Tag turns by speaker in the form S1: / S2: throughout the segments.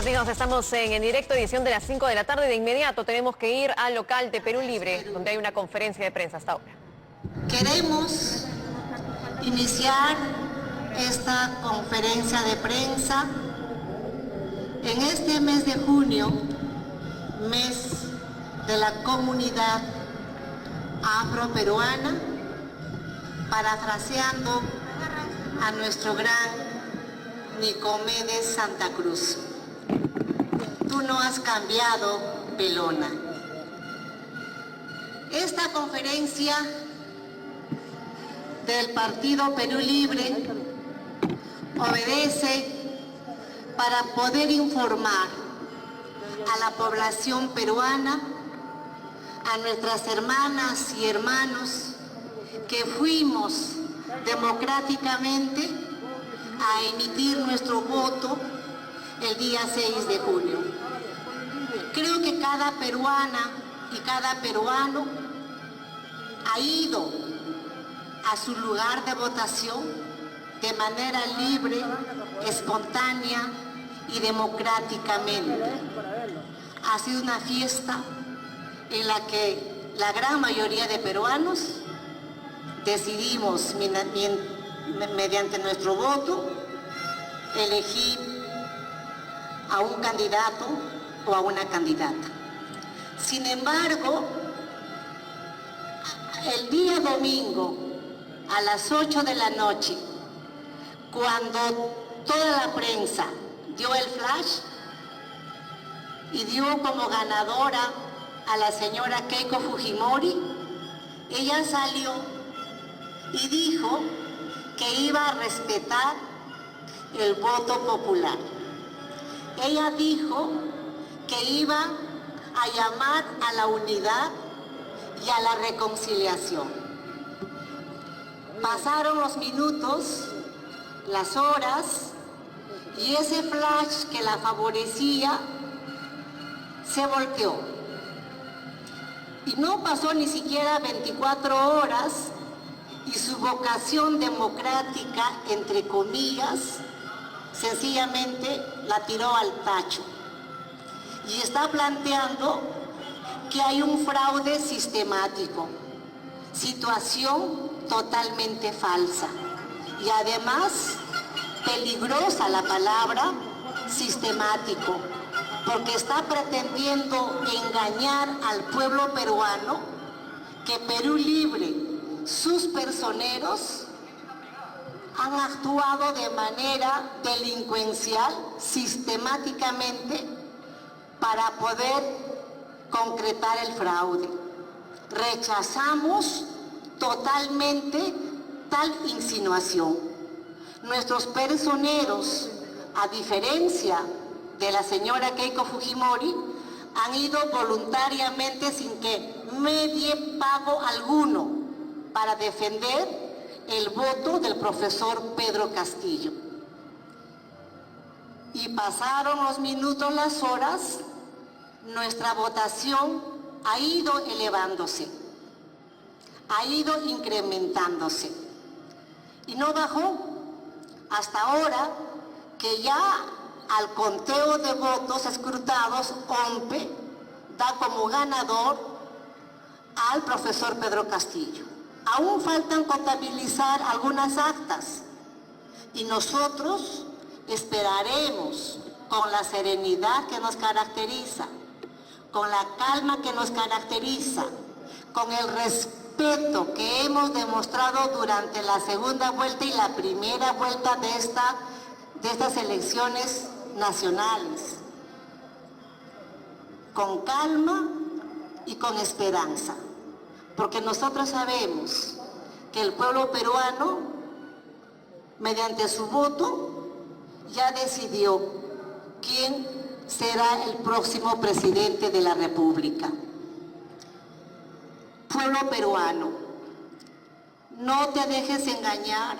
S1: Amigos, estamos en directo, edición de las 5 de la tarde. De inmediato tenemos que ir al local de Perú Libre, donde hay una conferencia de prensa hasta ahora.
S2: Queremos iniciar esta conferencia de prensa en este mes de junio, mes de la comunidad afroperuana, parafraseando a nuestro gran Nicomedes Santa Cruz. Tú no has cambiado, pelona. Esta conferencia del Partido Perú Libre obedece para poder informar a la población peruana, a nuestras hermanas y hermanos que fuimos democráticamente a emitir nuestro voto el día 6 de junio. Creo que cada peruana y cada peruano ha ido a su lugar de votación de manera libre, espontánea y democráticamente. Ha sido una fiesta en la que la gran mayoría de peruanos decidimos mediante nuestro voto elegir a un candidato o a una candidata. Sin embargo, el día domingo a las 8 de la noche, cuando toda la prensa dio el flash y dio como ganadora a la señora Keiko Fujimori, ella salió y dijo que iba a respetar el voto popular. Ella dijo que iba a llamar a la unidad y a la reconciliación. Pasaron los minutos, las horas, y ese flash que la favorecía se volteó. Y no pasó ni siquiera 24 horas y su vocación democrática, entre comillas, sencillamente la tiró al tacho. Y está planteando que hay un fraude sistemático, situación totalmente falsa y además peligrosa la palabra sistemático, porque está pretendiendo engañar al pueblo peruano que Perú Libre, sus personeros, han actuado de manera delincuencial, sistemáticamente, para poder concretar el fraude. Rechazamos totalmente tal insinuación. Nuestros personeros, a diferencia de la señora Keiko Fujimori, han ido voluntariamente sin que medie pago alguno para defender el voto del profesor Pedro Castillo. Y pasaron los minutos, las horas, nuestra votación ha ido elevándose, ha ido incrementándose y no bajó hasta ahora que ya al conteo de votos escrutados, OMPE da como ganador al profesor Pedro Castillo. Aún faltan contabilizar algunas actas y nosotros esperaremos con la serenidad que nos caracteriza, con la calma que nos caracteriza, con el respeto que hemos demostrado durante la segunda vuelta y la primera vuelta de estas elecciones nacionales, con calma y con esperanza, porque nosotros sabemos que el pueblo peruano, mediante su voto, ya decidió quién será el próximo presidente de la República. Pueblo peruano, no te dejes engañar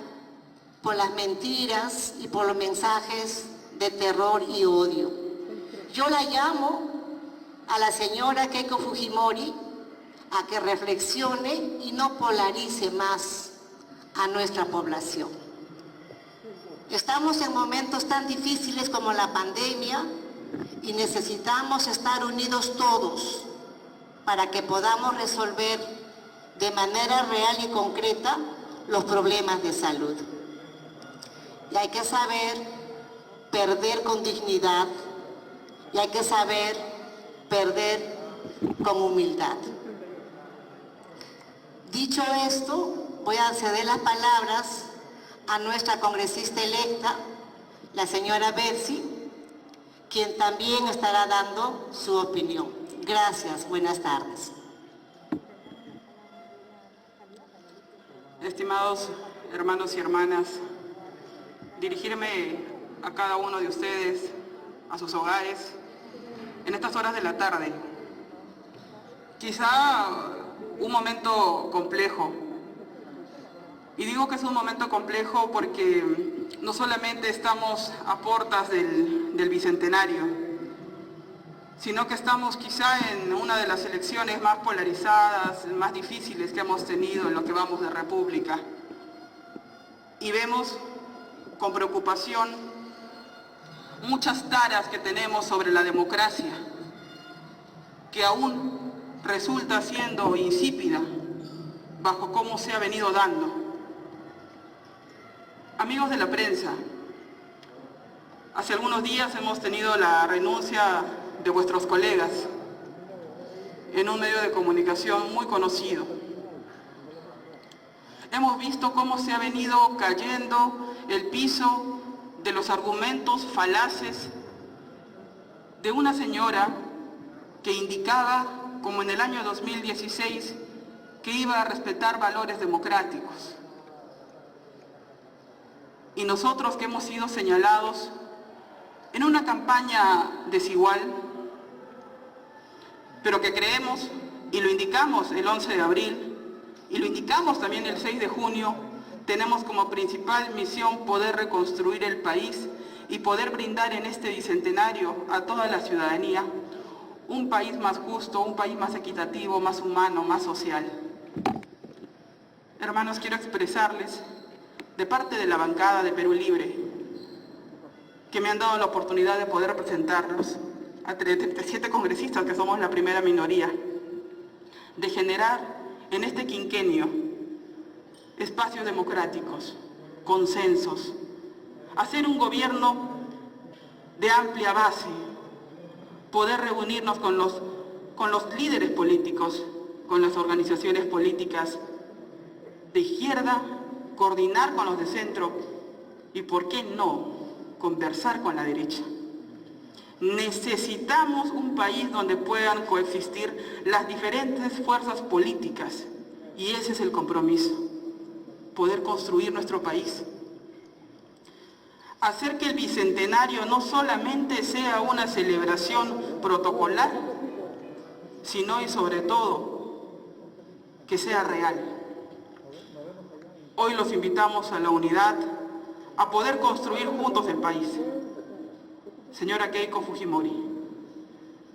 S2: por las mentiras y por los mensajes de terror y odio. Yo la llamo a la señora Keiko Fujimori a que reflexione y no polarice más a nuestra población. Estamos en momentos tan difíciles como la pandemia, y necesitamos estar unidos todos para que podamos resolver de manera real y concreta los problemas de salud. Y hay que saber perder con dignidad y hay que saber perder con humildad. Dicho esto, voy a ceder las palabras a nuestra congresista electa, la señora Betsy, quien también estará dando su opinión. Gracias, buenas tardes.
S3: Estimados hermanos y hermanas, dirigirme a cada uno de ustedes, a sus hogares, en estas horas de la tarde. Quizá un momento complejo. Y digo que es un momento complejo porque no solamente estamos a puertas del Bicentenario, sino que estamos quizá en una de las elecciones más polarizadas, más difíciles que hemos tenido en lo que vamos de República. Y vemos con preocupación muchas taras que tenemos sobre la democracia, que aún resulta siendo insípida bajo cómo se ha venido dando. Amigos de la prensa, hace algunos días hemos tenido la renuncia de vuestros colegas en un medio de comunicación muy conocido. Hemos visto cómo se ha venido cayendo el piso de los argumentos falaces de una señora que indicaba, como en el año 2016, que iba a respetar valores democráticos. Y nosotros que hemos sido señalados en una campaña desigual, pero que creemos, y lo indicamos el 11 de abril, y lo indicamos también el 6 de junio, tenemos como principal misión poder reconstruir el país y poder brindar en este bicentenario a toda la ciudadanía un país más justo, un país más equitativo, más humano, más social. Hermanos, quiero expresarles, de parte de la bancada de Perú Libre, que me han dado la oportunidad de poder representarlos a 37 congresistas, que somos la primera minoría, de generar en este quinquenio espacios democráticos, consensos, hacer un gobierno de amplia base, poder reunirnos con los líderes políticos, con las organizaciones políticas de izquierda, coordinar con los de centro y, ¿por qué no?, conversar con la derecha. Necesitamos un país donde puedan coexistir las diferentes fuerzas políticas y ese es el compromiso, poder construir nuestro país. Hacer que el Bicentenario no solamente sea una celebración protocolar, sino y sobre todo que sea real. Hoy los invitamos a la unidad, a poder construir juntos el país. Señora Keiko Fujimori,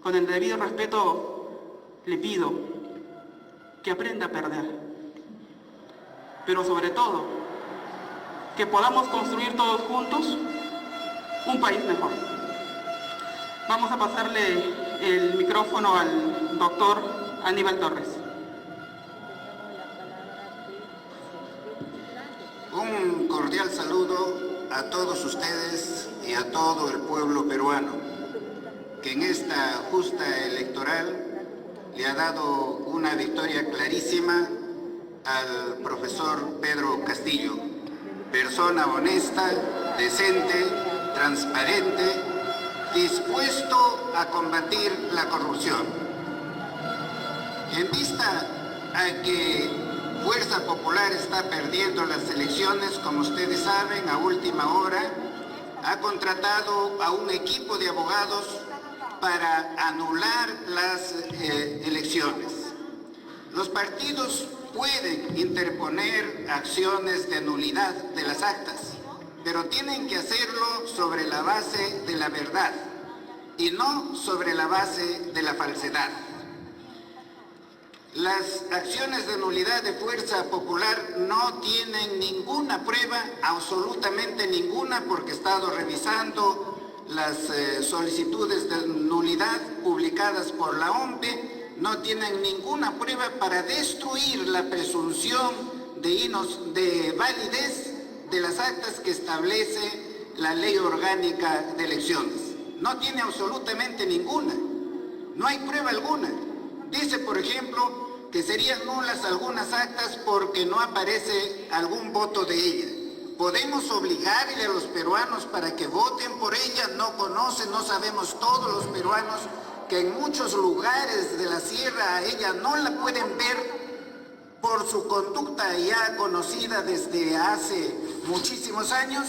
S3: con el debido respeto le pido que aprenda a perder, pero sobre todo que podamos construir todos juntos un país mejor. Vamos a pasarle el micrófono al doctor Aníbal Torres.
S4: Un cordial saludo a todos ustedes y a todo el pueblo peruano, que en esta justa electoral le ha dado una victoria clarísima al profesor Pedro Castillo, persona honesta, decente, transparente, dispuesto a combatir la corrupción. En vista a que Fuerza Popular está perdiendo las elecciones, como ustedes saben, a última hora, ha contratado a un equipo de abogados para anular las elecciones. Los partidos pueden interponer acciones de nulidad de las actas, pero tienen que hacerlo sobre la base de la verdad y no sobre la base de la falsedad. Las acciones de nulidad de Fuerza Popular no tienen ninguna prueba, absolutamente ninguna, porque he estado revisando las solicitudes de nulidad publicadas por la OMPE no tienen ninguna prueba para destruir la presunción de validez de las actas que establece la Ley Orgánica de Elecciones. No tiene absolutamente ninguna, no hay prueba alguna. Dice, por ejemplo, que serían nulas algunas actas porque no aparece algún voto de ella. ¿Podemos obligarle a los peruanos para que voten por ella? No conocen, no sabemos todos los peruanos que en muchos lugares de la sierra a ella no la pueden ver por su conducta ya conocida desde hace muchísimos años.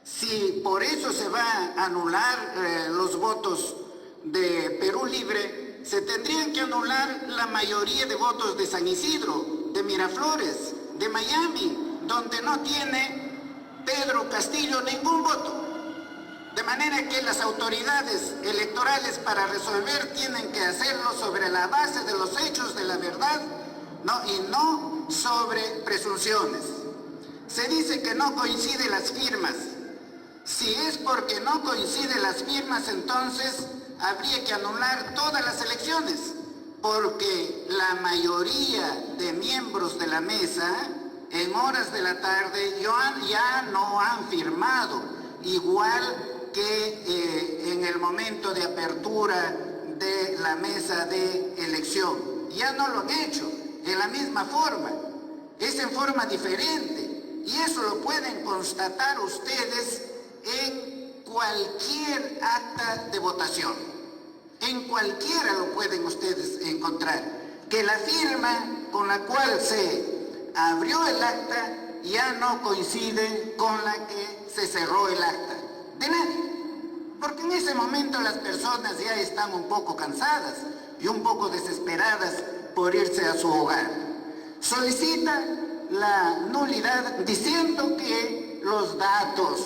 S4: Si por eso se va a anular los votos de Perú Libre, se tendrían que anular la mayoría de votos de San Isidro, de Miraflores, de Miami, donde no tiene Pedro Castillo ningún voto. De manera que las autoridades electorales para resolver tienen que hacerlo sobre la base de los hechos de la verdad, y no sobre presunciones. Se dice que no coinciden las firmas. Si es porque no coinciden las firmas, entonces habría que anular todas las elecciones, porque la mayoría de miembros de la mesa en horas de la tarde ya no han firmado, igual que en el momento de apertura de la mesa de elección. Ya no lo han hecho en la misma forma, es en forma diferente, y eso lo pueden constatar ustedes en cualquier acta de votación. En cualquiera lo pueden ustedes encontrar, que la firma con la cual se abrió el acta ya no coincide con la que se cerró el acta. De nadie. Porque en ese momento las personas ya están un poco cansadas y un poco desesperadas por irse a su hogar. Solicita la nulidad diciendo que los datos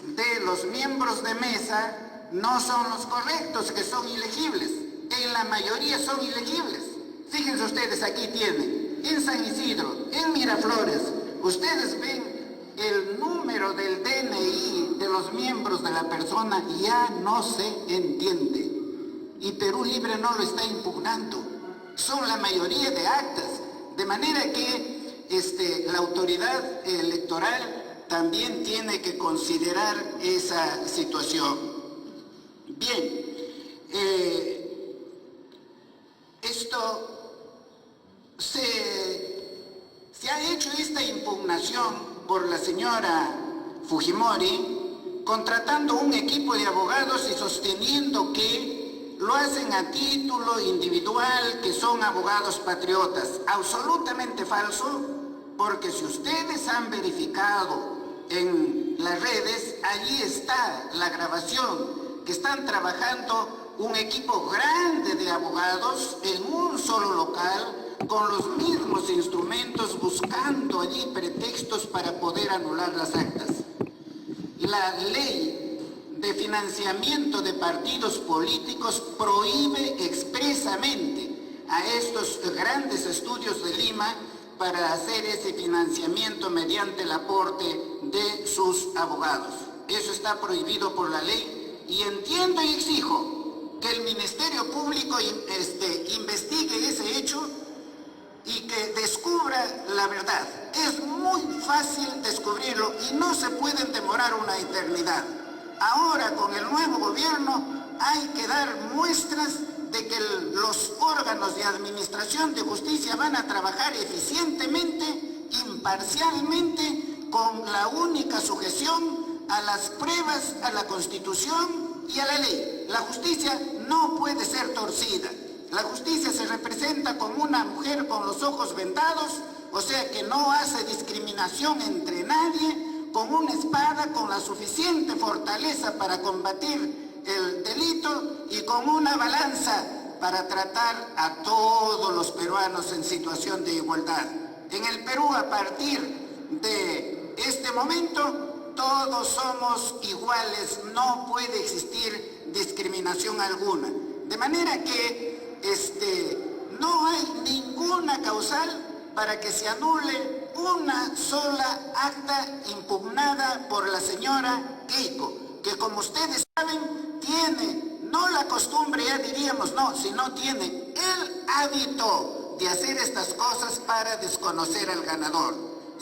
S4: de los miembros de mesa no son los correctos, que son ilegibles. En la mayoría son ilegibles. Fíjense ustedes, aquí tienen, en San Isidro, en Miraflores, ustedes ven el número del DNI de los miembros de la persona, ya no se entiende. Y Perú Libre no lo está impugnando. Son la mayoría de actas. De manera que la autoridad electoral también tiene que considerar esa situación. Bien, se ha hecho esta impugnación por la señora Fujimori, contratando un equipo de abogados y sosteniendo que lo hacen a título individual, que son abogados patriotas. Absolutamente falso, porque si ustedes han verificado en las redes, allí está la grabación, que están trabajando un equipo grande de abogados en un solo local, con los mismos instrumentos, buscando allí pretextos para poder anular las actas. La ley de financiamiento de partidos políticos prohíbe expresamente a estos grandes estudios de Lima para hacer ese financiamiento mediante el aporte de sus abogados. Eso está prohibido por la ley, y entiendo y exijo que el Ministerio Público investigue ese hecho y que descubra la verdad. Es muy fácil descubrirlo y no se pueden demorar una eternidad. Ahora, con el nuevo gobierno, hay que dar muestras de que los órganos de administración de justicia van a trabajar eficientemente, imparcialmente, con la única sujeción a las pruebas, a la Constitución y a la ley. La justicia no puede ser torcida. La justicia se representa como una mujer con los ojos vendados, o sea que no hace discriminación entre nadie, con una espada con la suficiente fortaleza para combatir el delito y con una balanza para tratar a todos los peruanos en situación de igualdad. En el Perú, a partir de este momento, todos somos iguales, no puede existir discriminación alguna. De manera que no hay ninguna causal para que se anule una sola acta impugnada por la señora Keiko. que, como ustedes saben, tiene no la costumbre, ya diríamos, no, sino tiene el hábito de hacer estas cosas para desconocer al ganador.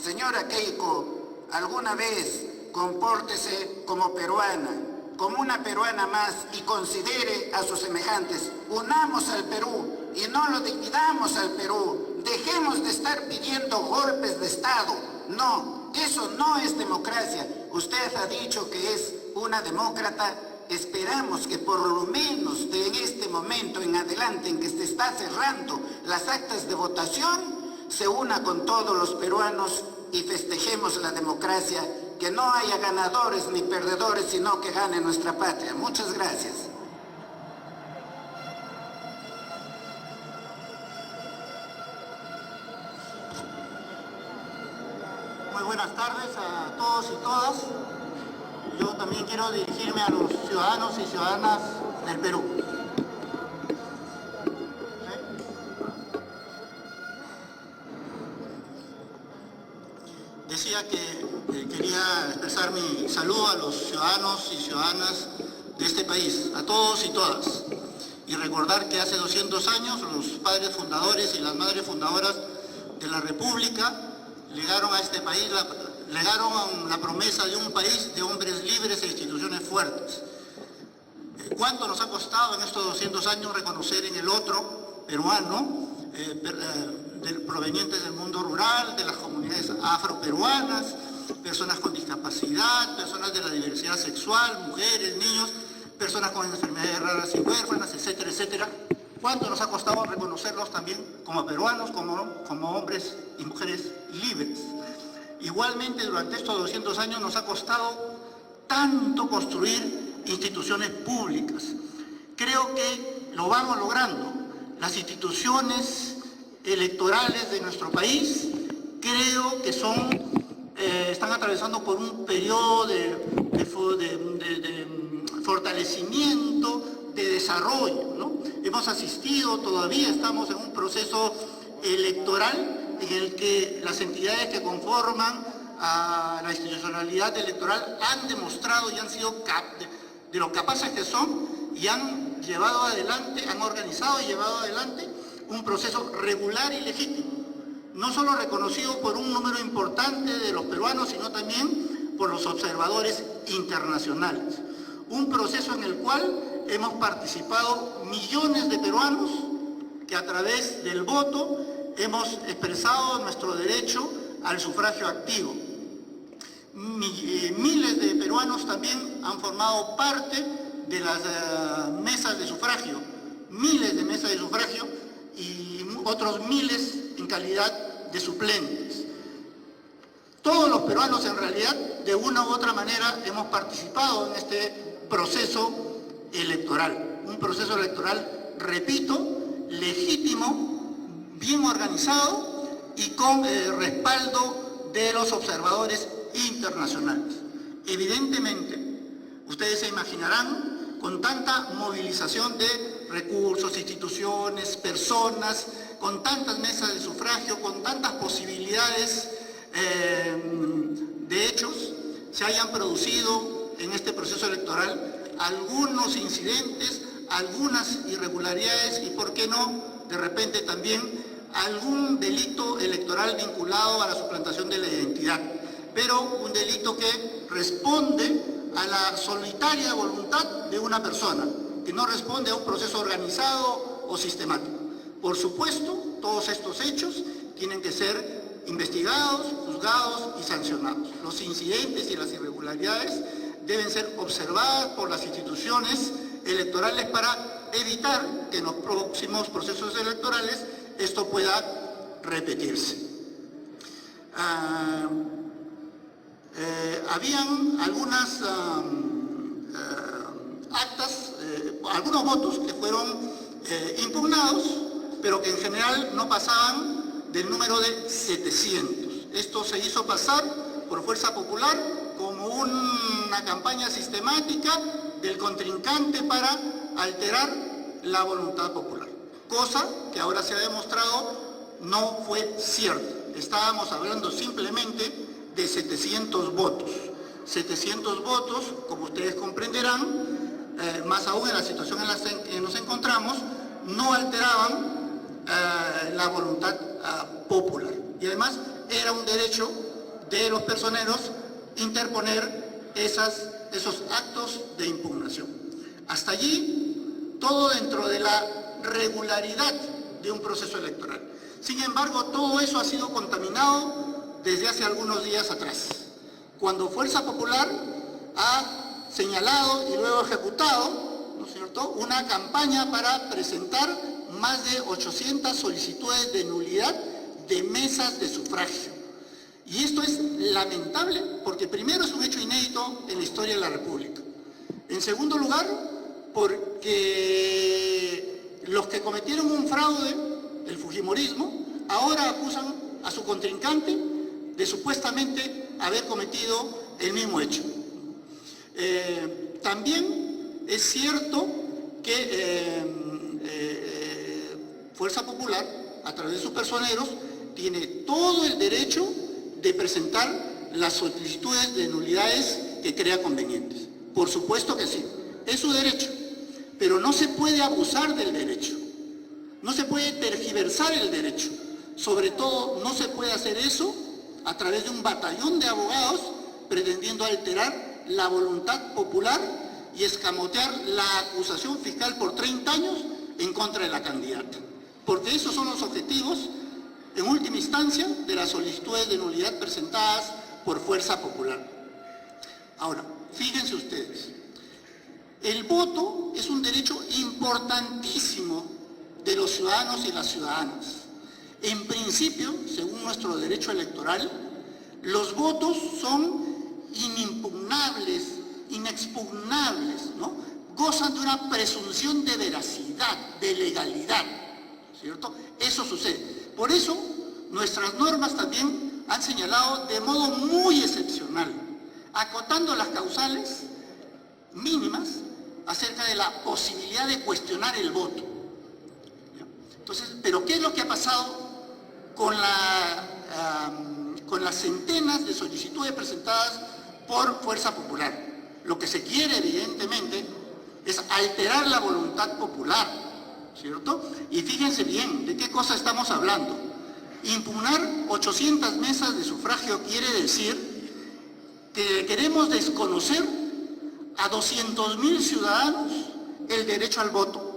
S4: Señora Keiko, alguna vez compórtese como peruana, como una peruana más, y considere a sus semejantes. Unamos al Perú y no lo dividamos al Perú. Dejemos de estar pidiendo golpes de Estado. No, eso no es democracia. Usted ha dicho que es una demócrata. Esperamos que por lo menos de en este momento en adelante, en que se está cerrando las actas de votación, se una con todos los peruanos y festejemos la democracia, que no haya ganadores ni perdedores, sino que gane nuestra patria. Muchas gracias.
S5: Muy buenas tardes a todos y todas. Yo también quiero dirigirme a los ciudadanos y ciudadanas del Perú. Decía que quería expresar mi saludo a los ciudadanos y ciudadanas de este país, a todos y todas, y recordar que hace 200 años los padres fundadores y las madres fundadoras de la República legaron a este país la promesa de un país de hombres libres e instituciones fuertes. ¿Cuánto nos ha costado en estos 200 años reconocer en el otro peruano, provenientes del mundo rural, de las comunidades afroperuanas, personas con discapacidad, personas de la diversidad sexual, mujeres, niños, personas con enfermedades raras y huérfanas, etcétera, etcétera? ¿Cuánto nos ha costado reconocerlos también como peruanos, como hombres y mujeres libres? Igualmente, durante estos 200 años nos ha costado tanto construir instituciones públicas. Creo que lo vamos logrando. Las instituciones electorales de nuestro país creo que están atravesando por un periodo de fortalecimiento, de desarrollo, ¿no? Hemos asistido, todavía estamos en un proceso electoral en el que las entidades que conforman a la institucionalidad electoral han demostrado y han sido de lo capaces que son, y han llevado adelante, han organizado y llevado adelante un proceso regular y legítimo, no solo reconocido por un número importante de los peruanos, sino también por los observadores internacionales. Un proceso en el cual hemos participado millones de peruanos que a través del voto hemos expresado nuestro derecho al sufragio activo. Miles de peruanos también han formado parte de las mesas de sufragio, miles de mesas de sufragio y otros miles en calidad de suplentes. Todos los peruanos en realidad, de una u otra manera, hemos participado en este proceso electoral. Un proceso electoral, repito, legítimo, bien organizado y con respaldo de los observadores internacionales. Evidentemente, ustedes se imaginarán, con tanta movilización de recursos, instituciones, personas, con tantas mesas de sufragio, con tantas posibilidades de hechos, se hayan producido en este proceso electoral algunos incidentes, algunas irregularidades y, ¿por qué no?, de repente también algún delito electoral vinculado a la suplantación de la identidad, pero un delito que responde a la solitaria voluntad de una persona, que no responde a un proceso organizado o sistemático. Por supuesto, todos estos hechos tienen que ser investigados, juzgados y sancionados. Los incidentes y las irregularidades deben ser observadas por las instituciones electorales para evitar que en los próximos procesos electorales esto pueda repetirse. Habían algunas actas, algunos votos que fueron impugnados, pero que en general no pasaban del número de 700. Esto se hizo pasar por Fuerza Popular como una campaña sistemática del contrincante para alterar la voluntad popular, cosa que ahora se ha demostrado no fue cierta. Estábamos hablando simplemente de 700 votos. 700 votos, como ustedes comprenden, comprenderán, más aún en la situación en la que nos encontramos, no alteraban la voluntad popular. Y además era un derecho de los personeros interponer esos actos de impugnación. Hasta allí, todo dentro de la regularidad de un proceso electoral. Sin embargo, todo eso ha sido contaminado desde hace algunos días atrás, cuando Fuerza Popular ha señalado y luego ejecutado, ¿no es cierto?, una campaña para presentar más de 800 solicitudes de nulidad de mesas de sufragio. Y esto es lamentable porque primero es un hecho inédito en la historia de la República. En segundo lugar, porque los que cometieron un fraude, el fujimorismo, ahora acusan a su contrincante de supuestamente haber cometido el mismo hecho. También es cierto que Fuerza Popular, a través de sus personeros, tiene todo el derecho de presentar las solicitudes de nulidades que crea convenientes. Por supuesto que sí, es su derecho, pero no se puede abusar del derecho, no se puede tergiversar el derecho, sobre todo no se puede hacer eso a través de un batallón de abogados pretendiendo alterar la voluntad popular y escamotear la acusación fiscal por 30 años en contra de la candidata, porque esos son los objetivos en última instancia de las solicitudes de nulidad presentadas por Fuerza Popular. Ahora, fíjense ustedes, el voto es un derecho importantísimo de los ciudadanos y las ciudadanas. En principio, según nuestro derecho electoral, los votos son inimpugnables, inexpugnables, ¿no? Gozan de una presunción de veracidad, de legalidad, ¿cierto? Eso sucede. Por eso, nuestras normas también han señalado de modo muy excepcional, acotando las causales mínimas acerca de la posibilidad de cuestionar el voto. Entonces, ¿pero qué es lo que ha pasado con las centenas de solicitudes presentadas por Fuerza Popular? Lo que se quiere, evidentemente, es alterar la voluntad popular, ¿cierto? Y fíjense bien, ¿de qué cosa estamos hablando? Impugnar 800 mesas de sufragio quiere decir que queremos desconocer a 200.000 ciudadanos el derecho al voto.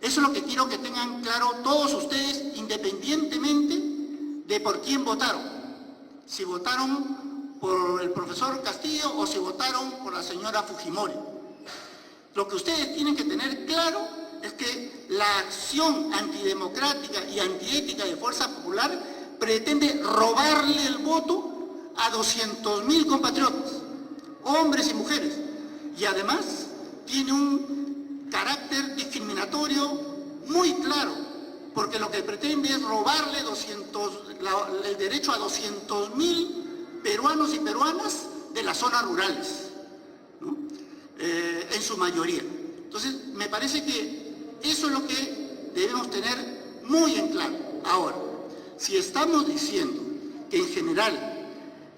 S5: Eso es lo que quiero que tengan claro todos ustedes, independientemente de por quién votaron. Si votaron por el profesor Castillo o si votaron por la señora Fujimori. Lo que ustedes tienen que tener claro es que la acción antidemocrática y antiética de Fuerza Popular pretende robarle el voto a 200.000 compatriotas, hombres y mujeres, y además tiene un carácter discriminatorio muy claro, porque lo que pretende es robarle el derecho a 200.000 peruanos y peruanas de las zonas rurales, ¿no? En su mayoría. Entonces, me parece que eso es lo que debemos tener muy en claro. Ahora, si estamos diciendo que en general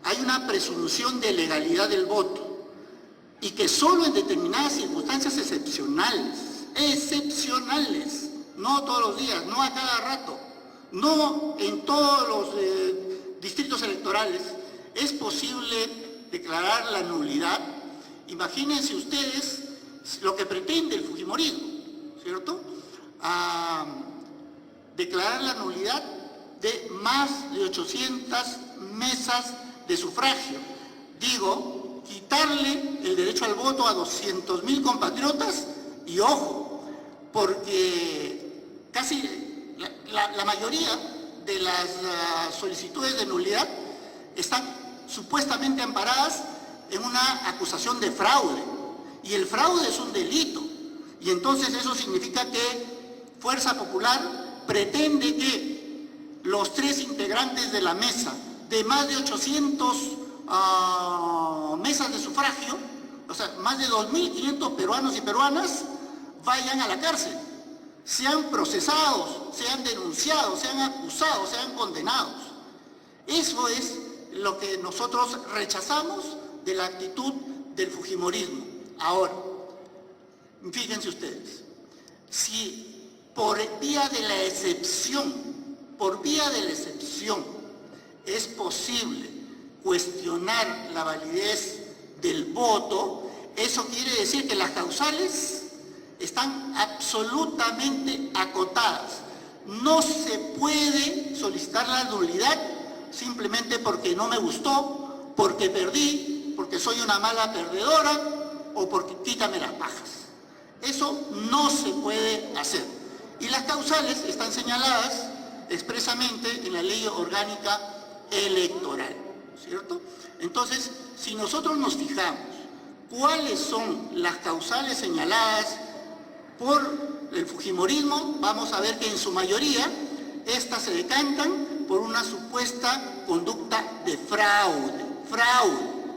S5: hay una presunción de legalidad del voto y que solo en determinadas circunstancias excepcionales, no todos los días, no a cada rato, no en todos los distritos electorales, es posible declarar la nulidad, imagínense ustedes lo que pretende el fujimorismo, ¿cierto? A declarar la nulidad de más de 800 mesas de sufragio. Digo, quitarle el derecho al voto a 200.000 compatriotas y ojo, porque casi la mayoría de las solicitudes de nulidad están supuestamente amparadas en una acusación de fraude y el fraude es un delito. Y entonces eso significa que Fuerza Popular pretende que los 3 integrantes de la mesa de más de 800 mesas de sufragio, o sea, más de 2.500 peruanos y peruanas, vayan a la cárcel, sean procesados, sean denunciados, sean acusados, sean condenados. Eso es lo que nosotros rechazamos de la actitud del fujimorismo. Ahora, fíjense ustedes, si por vía de la excepción, es posible cuestionar la validez del voto, eso quiere decir que las causales están absolutamente acotadas. No se puede solicitar la nulidad simplemente porque no me gustó, porque perdí, porque soy una mala perdedora o porque quítame las pajas. Eso no se puede hacer. Y las causales están señaladas expresamente en la Ley Orgánica Electoral, ¿cierto? Entonces, si nosotros nos fijamos cuáles son las causales señaladas por el fujimorismo, vamos a ver que en su mayoría estas se decantan por una supuesta conducta de fraude,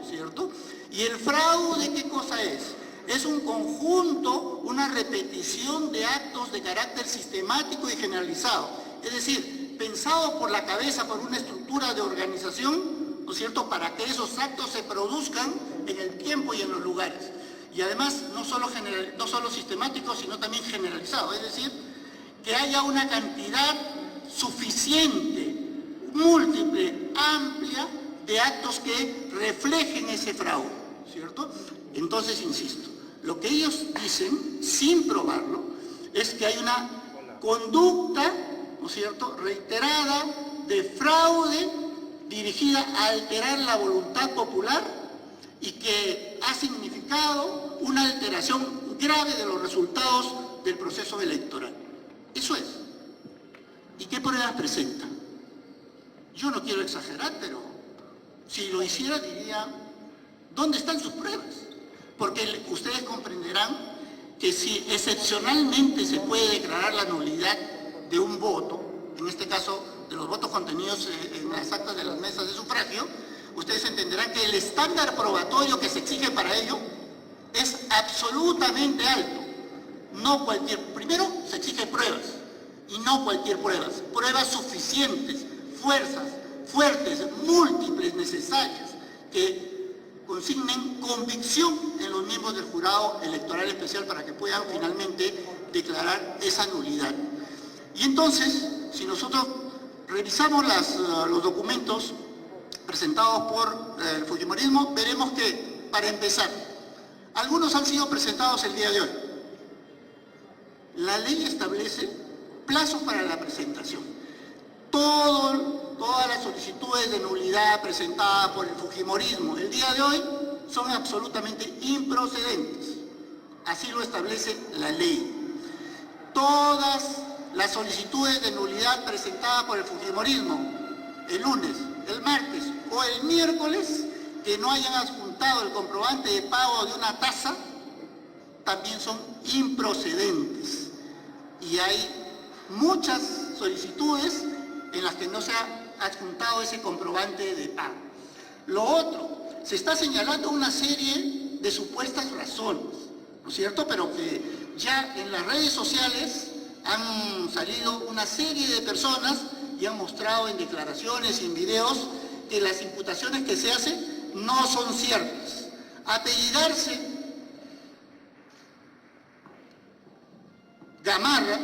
S5: ¿cierto? Y el fraude, ¿qué cosa es? Es un conjunto, una repetición de actos de carácter sistemático y generalizado, es decir, pensado por la cabeza, por una estructura de organización, ¿no es cierto?, para que esos actos se produzcan en el tiempo y en los lugares. Y además, no solo sistemático, sino también generalizado, es decir, que haya una cantidad suficiente, múltiple, amplia, de actos que reflejen ese fraude, ¿cierto? Entonces, insisto, lo que ellos dicen, sin probarlo, es que hay una conducta, ¿no es cierto?, reiterada de fraude dirigida a alterar la voluntad popular y que ha significado una alteración grave de los resultados del proceso electoral. Eso es. ¿Y qué pruebas presenta? Yo no quiero exagerar, pero si lo hiciera diría, ¿dónde están sus pruebas? Porque ustedes comprenderán que si excepcionalmente se puede declarar la nulidad de un voto, en este caso de los votos contenidos en las actas de las mesas de sufragio, ustedes entenderán que el estándar probatorio que se exige para ello es absolutamente alto. No primero se exigen pruebas, y no cualquier pruebas suficientes, fuertes, múltiples, necesarias, que consignen convicción en los miembros del jurado electoral especial para que puedan finalmente declarar esa nulidad. Y entonces, si nosotros revisamos los documentos presentados por el fujimorismo, veremos que, para empezar, algunos han sido presentados el día de hoy. La ley establece plazos para la presentación. Todas las solicitudes de nulidad presentadas por el fujimorismo el día de hoy son absolutamente improcedentes. Así lo establece la ley. Todas las solicitudes de nulidad presentadas por el fujimorismo el lunes, el martes o el miércoles que no hayan adjuntado el comprobante de pago de una tasa también son improcedentes. Y hay muchas solicitudes en las que no se ha adjuntado ese comprobante de pago. Lo otro, se está señalando una serie de supuestas razones, ¿no es cierto? Pero que ya en las redes sociales han salido una serie de personas y han mostrado en declaraciones y en videos que las imputaciones que se hacen no son ciertas. Apellidarse Gamarra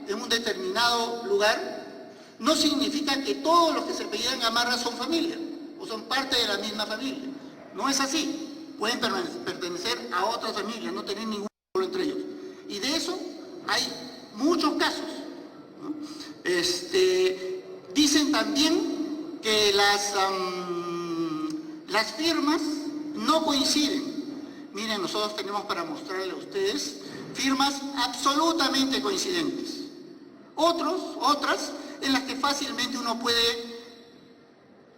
S5: en un determinado lugar no significa que todos los que se apellidan Gamarra son familia o son parte de la misma familia. No es así. Pueden pertenecer a otras familias, no tener ningún vínculo entre ellos. Y de eso hay muchos casos, ¿no? Dicen también que las firmas no coinciden. Miren, nosotros tenemos para mostrarle a ustedes firmas absolutamente coincidentes. Otras en las que fácilmente uno puede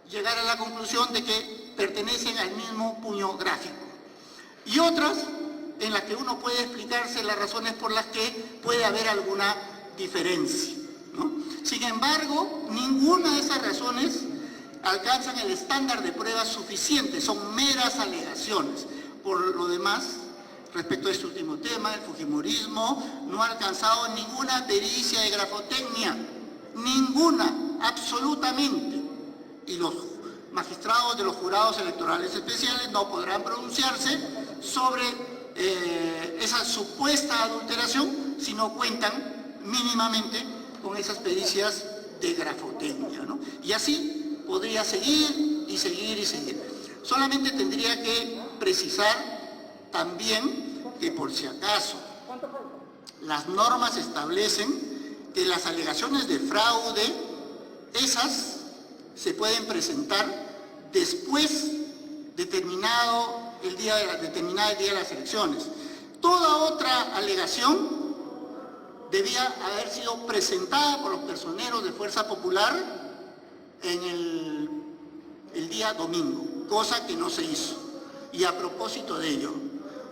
S5: llegar a la conclusión de que pertenecen al mismo puño gráfico. Y otras en las que uno puede explicarse las razones por las que puede haber alguna diferencia, ¿no? Sin embargo, ninguna de esas razones alcanzan el estándar de pruebas suficientes, son meras alegaciones. Por lo demás, respecto a este último tema, el fujimorismo no ha alcanzado ninguna pericia de grafotecnia, ninguna, absolutamente. Y los magistrados de los jurados electorales especiales no podrán pronunciarse sobre esa supuesta adulteración si no cuentan mínimamente con esas pericias de grafotecnia, ¿no? Y así podría seguir y seguir y seguir. Solamente tendría que precisar también que, por si acaso, las normas establecen que las alegaciones de fraude, esas se pueden presentar después determinado el día de las elecciones. Toda otra alegación debía haber sido presentada por los personeros de Fuerza Popular en el día domingo, cosa que no se hizo. Y a propósito de ello,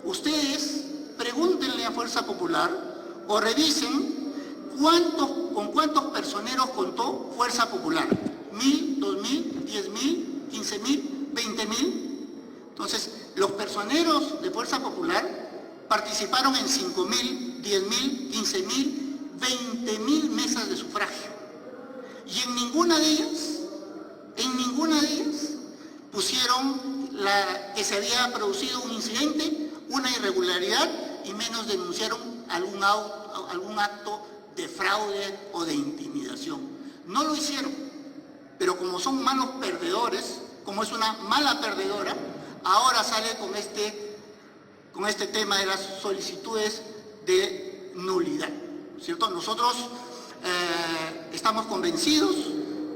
S5: ustedes pregúntenle a Fuerza Popular o revisen con cuántos personeros contó Fuerza Popular. 1.000, 2.000, 10.000, 15.000, 20.000. Entonces, los personeros de Fuerza Popular participaron en 5.000, 10.000, 15.000, 20.000 mesas de sufragio. Y en ninguna de ellas pusieron que se había producido un incidente, una irregularidad, y menos denunciaron algún acto de fraude o de intimidación. No lo hicieron, pero como son malos perdedores, como es una mala perdedora, ahora sale con este tema de las solicitudes de nulidad, ¿cierto? Nosotros estamos convencidos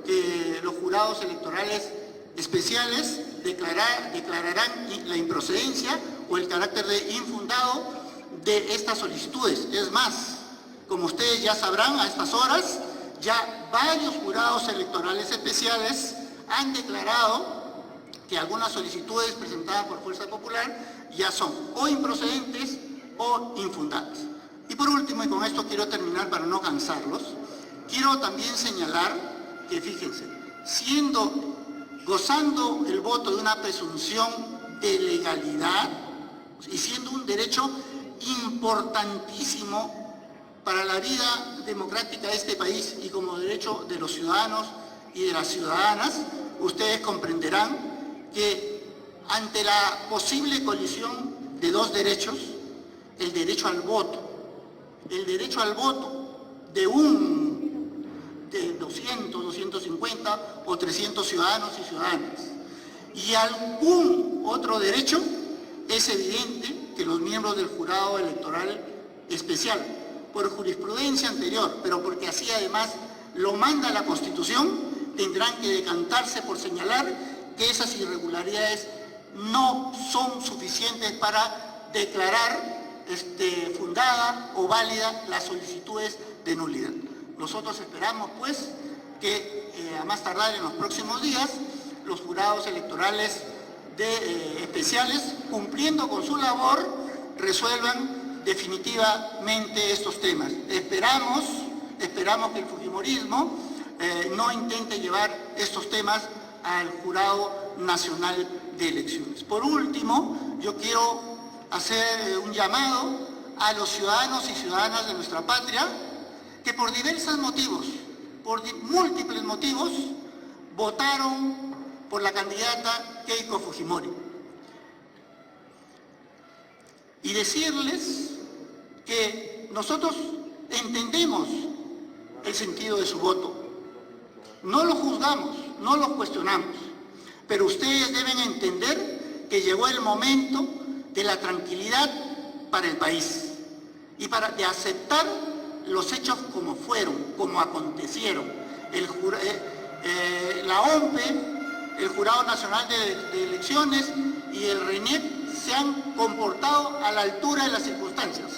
S5: que los jurados electorales especiales declararán la improcedencia o el carácter de infundado de estas solicitudes. Es más, como ustedes ya sabrán, a estas horas ya varios jurados electorales especiales han declarado que algunas solicitudes presentadas por Fuerza Popular ya son o improcedentes o infundadas. Y por último, y con esto quiero terminar para no cansarlos, quiero también señalar que, fíjense, gozando el voto de una presunción de legalidad y siendo un derecho importantísimo para la vida democrática de este país y como derecho de los ciudadanos y de las ciudadanas, ustedes comprenderán que ante la posible colisión de dos derechos, el derecho al voto de 200, 250 o 300 ciudadanos y ciudadanas, y algún otro derecho, es evidente que los miembros del jurado electoral especial, por jurisprudencia anterior, pero porque así además lo manda la Constitución, tendrán que decantarse por señalar que esas irregularidades no son suficientes para declarar fundada o válida las solicitudes de nulidad. Nosotros esperamos, pues, que a más tardar en los próximos días, los jurados electorales especiales, cumpliendo con su labor, resuelvan definitivamente estos temas. Esperamos que el fujimorismo no intente llevar estos temas al Jurado Nacional de Elecciones. Por último, yo quiero hacer un llamado a los ciudadanos y ciudadanas de nuestra patria que por diversos motivos, por múltiples motivos, votaron por la candidata Keiko Fujimori. Y decirles que nosotros entendemos el sentido de su voto. No lo juzgamos, no lo cuestionamos, pero ustedes deben entender que llegó el momento de la tranquilidad para el país y de aceptar los hechos como fueron, como acontecieron. La OMPE, el Jurado Nacional de Elecciones y el RENIEC se han comportado a la altura de las circunstancias.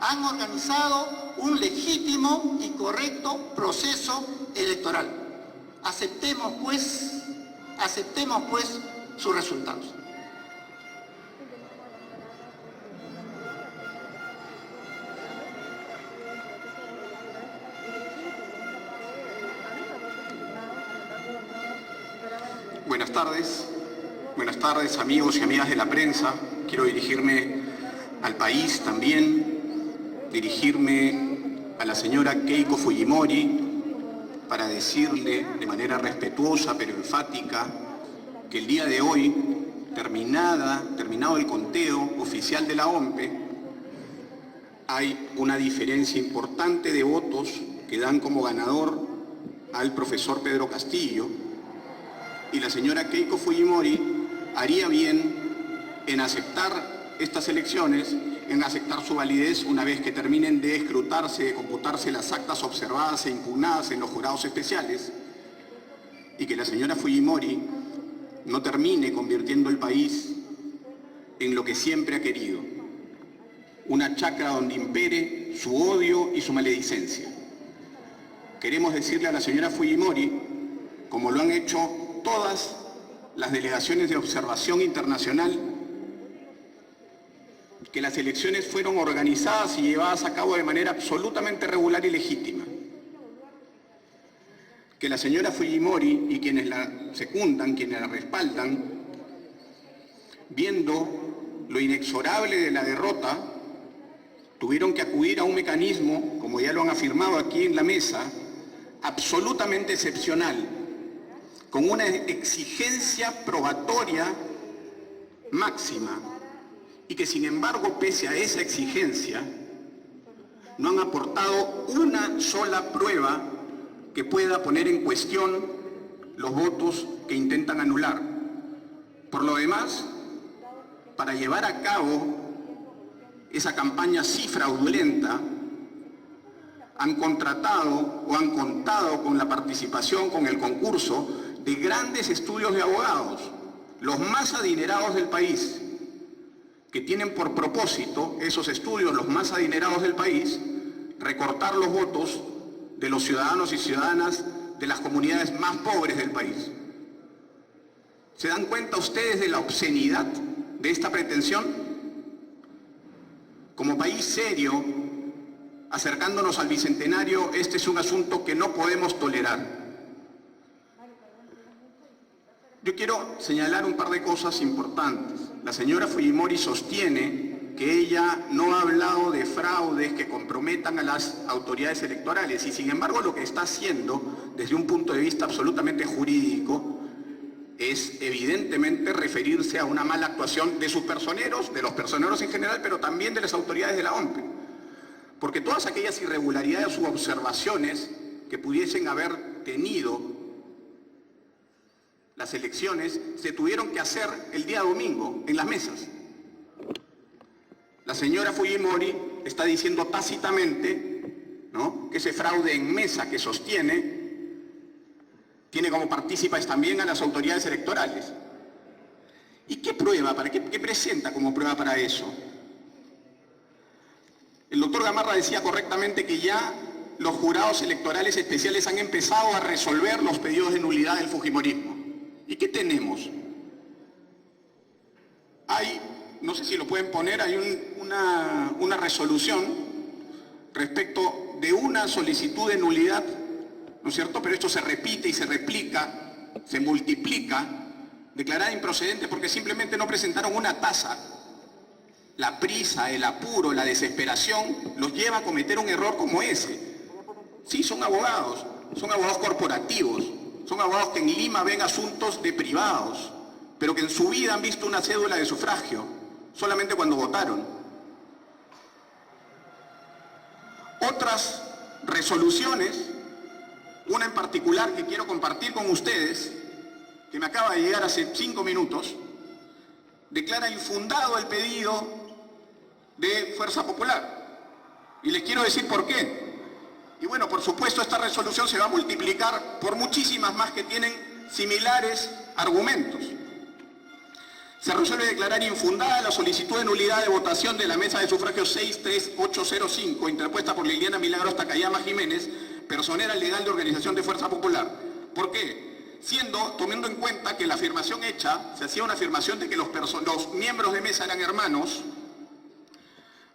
S5: Han organizado un legítimo y correcto proceso electoral. Aceptemos pues sus resultados.
S6: Buenas tardes amigos y amigas de la prensa. Quiero dirigirme al país también, dirigirme a la señora Keiko Fujimori para decirle de manera respetuosa pero enfática que el día de hoy terminado el conteo oficial de la OMPE, hay una diferencia importante de votos que dan como ganador al profesor Pedro Castillo, y la señora Keiko Fujimori haría bien en aceptar estas elecciones, en aceptar su validez una vez que terminen de escrutarse, de computarse las actas observadas e impugnadas en los jurados especiales, y que la señora Fujimori no termine convirtiendo el país en lo que siempre ha querido, una chacra donde impere su odio y su maledicencia. Queremos decirle a la señora Fujimori, como lo han hecho todas las delegaciones de observación internacional, que las elecciones fueron organizadas y llevadas a cabo de manera absolutamente regular y legítima. Que la señora Fujimori y quienes la secundan, quienes la respaldan, viendo lo inexorable de la derrota, tuvieron que acudir a un mecanismo, como ya lo han afirmado aquí en la mesa, absolutamente excepcional, con una exigencia probatoria máxima, y que sin embargo, pese a esa exigencia, no han aportado una sola prueba que pueda poner en cuestión los votos que intentan anular. Por lo demás, para llevar a cabo esa campaña sí fraudulenta, han contratado o han contado con la participación, con el concurso de grandes estudios de abogados, los más adinerados del país, que tienen por propósito, esos estudios, los más adinerados del país, recortar los votos de los ciudadanos y ciudadanas de las comunidades más pobres del país. ¿Se dan cuenta ustedes de la obscenidad de esta pretensión? Como país serio, acercándonos al Bicentenario, este es un asunto que no podemos tolerar. Yo quiero señalar un par de cosas importantes. La señora Fujimori sostiene que ella no ha hablado de fraudes que comprometan a las autoridades electorales, y sin embargo lo que está haciendo desde un punto de vista absolutamente jurídico es evidentemente referirse a una mala actuación de sus personeros, de los personeros en general, pero también de las autoridades de la OMPE. Porque todas aquellas irregularidades u observaciones que pudiesen haber tenido las elecciones se tuvieron que hacer el día domingo en las mesas. La señora Fujimori está diciendo tácitamente, ¿no?, que ese fraude en mesa que sostiene tiene como partícipes también a las autoridades electorales. ¿Y qué prueba? ¿Qué presenta como prueba para eso? El doctor Gamarra decía correctamente que ya los jurados electorales especiales han empezado a resolver los pedidos de nulidad del fujimorismo. ¿Y qué tenemos? Hay, no sé si lo pueden poner, hay una resolución respecto de una solicitud de nulidad, ¿no es cierto? Pero esto se repite y se replica, se multiplica, declarada improcedente porque simplemente no presentaron una tasa. La prisa, el apuro, la desesperación los lleva a cometer un error como ese. Sí, son abogados corporativos, son abogados que en Lima ven asuntos de privados, pero que en su vida han visto una cédula de sufragio, solamente cuando votaron. Otras resoluciones, una en particular que quiero compartir con ustedes, que me acaba de llegar hace 5 minutos, declara infundado el pedido de Fuerza Popular. Y les quiero decir por qué. Y bueno, por supuesto, esta resolución se va a multiplicar por muchísimas más que tienen similares argumentos. Se resuelve declarar infundada la solicitud de nulidad de votación de la mesa de sufragio 63805, interpuesta por Liliana Milagros Takayama Jiménez, personera legal de Organización de Fuerza Popular. ¿Por qué? Tomando en cuenta que la afirmación hecha, se hacía una afirmación de que los miembros de mesa eran hermanos,